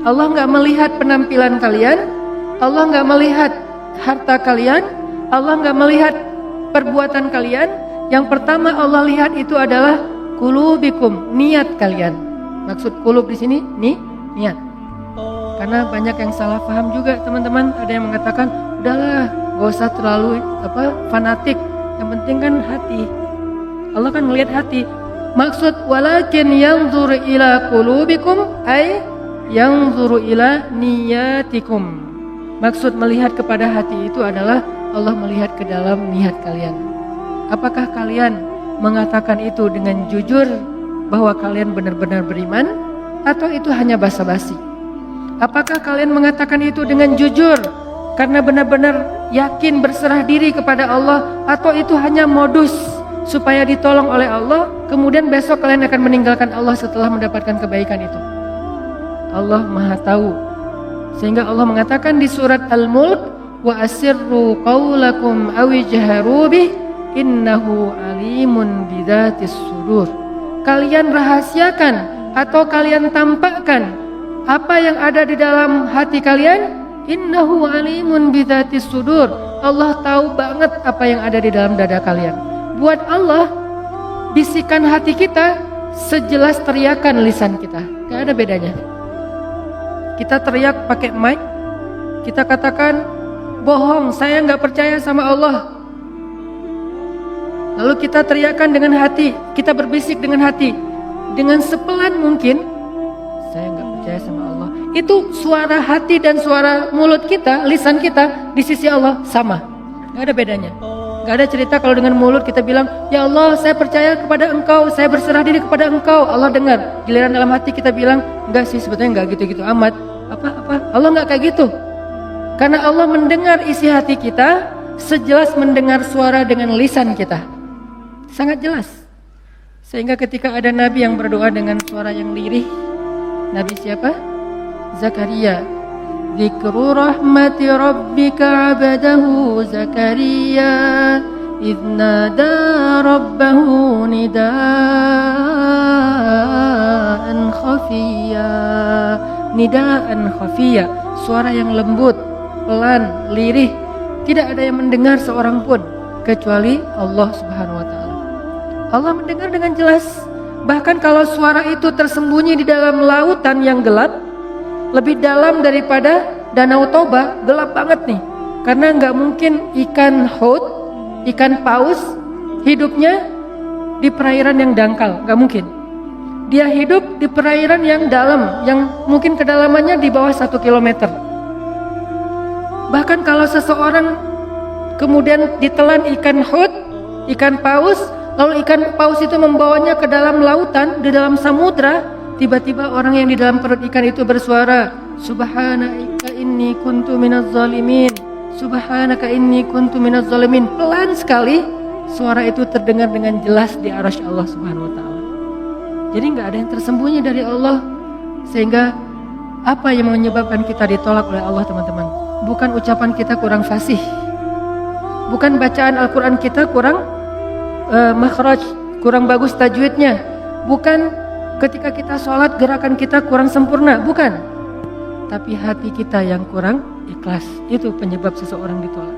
Allah nggak melihat penampilan kalian, Allah nggak melihat harta kalian, Allah nggak melihat perbuatan kalian. Yang pertama Allah lihat itu adalah qulubikum, niat kalian. Maksud qulub di sini niat. Karena banyak yang salah paham juga teman-teman. Ada yang mengatakan udahlah, gak usah terlalu fanatik. Yang penting kan hati. Allah kan melihat hati. Maksud walakin yanzur ila qulubikum ay yanzur ila niyatikum. Maksud melihat kepada hati itu adalah Allah melihat ke dalam niat kalian. Apakah kalian mengatakan itu dengan jujur bahwa kalian benar-benar beriman, atau itu hanya basa-basi? Apakah kalian mengatakan itu dengan jujur karena benar-benar yakin berserah diri kepada Allah, atau itu hanya modus supaya ditolong oleh Allah, kemudian besok kalian akan meninggalkan Allah setelah mendapatkan kebaikan itu? Allah Maha tahu. Sehingga Allah mengatakan di surat Al-Mulk, wa asirru qaulakum aw ijharu bih innahu alimun bidzatis sudur. Kalian rahasiakan atau kalian tampakkan apa yang ada di dalam hati kalian, innahu alimun bidzatis sudur. Allah tahu banget apa yang ada di dalam dada kalian. Buat Allah, bisikan hati kita sejelas teriakan lisan kita. Gak ada bedanya. Kita teriak pakai mic, kita katakan bohong, saya gak percaya sama Allah. Lalu kita teriakan dengan hati, kita berbisik dengan hati, dengan sepelan mungkin, saya gak percaya sama Allah. Itu suara hati dan suara mulut kita, lisan kita di sisi Allah sama, gak ada bedanya. Gak ada cerita kalau dengan mulut kita bilang, ya Allah saya percaya kepada Engkau, saya berserah diri kepada Engkau, Allah dengar. Giliran dalam hati kita bilang, enggak sih sebetulnya enggak gitu-gitu amat. Apa? Allah enggak kayak gitu. Karena Allah mendengar isi hati kita sejelas mendengar suara dengan lisan kita. Sangat jelas. Sehingga ketika ada Nabi yang berdoa dengan suara yang lirih, Nabi siapa? Zakaria. Dzikru rahmati rabbika 'abdahu Zakaria idh nada rabbahu nidaan khafiyya. Nidaan khafiyya, suara yang lembut, pelan, lirih. Tidak ada yang mendengar seorang pun kecuali Allah Subhanahu wa taala. Allah mendengar dengan jelas. Bahkan kalau suara itu tersembunyi di dalam lautan yang gelap, lebih dalam daripada Danau Toba, gelap banget nih. Karena nggak mungkin ikan haut, ikan paus hidupnya di perairan yang dangkal, nggak mungkin. Dia hidup di perairan yang dalam, yang mungkin kedalamannya di bawah 1 kilometer. Bahkan kalau seseorang kemudian ditelan ikan haut, ikan paus, lalu ikan paus itu membawanya ke dalam lautan, di dalam samudra, tiba-tiba orang yang di dalam perut ikan itu bersuara, Subhanaka inni kuntu minaz zalimin, Subhanaka inni kuntu minaz zalimin. Pelan sekali suara itu terdengar dengan jelas di arasy Allah Subhanahu wa taala. Jadi enggak ada yang tersembunyi dari Allah. Sehingga apa yang menyebabkan kita ditolak oleh Allah, teman-teman? Bukan ucapan kita kurang fasih, bukan bacaan Al-Quran kita kurang makhraj, kurang bagus tajwidnya, bukan ketika kita sholat gerakan kita kurang sempurna, bukan. Tapi hati kita yang kurang ikhlas, itu penyebab seseorang ditolak.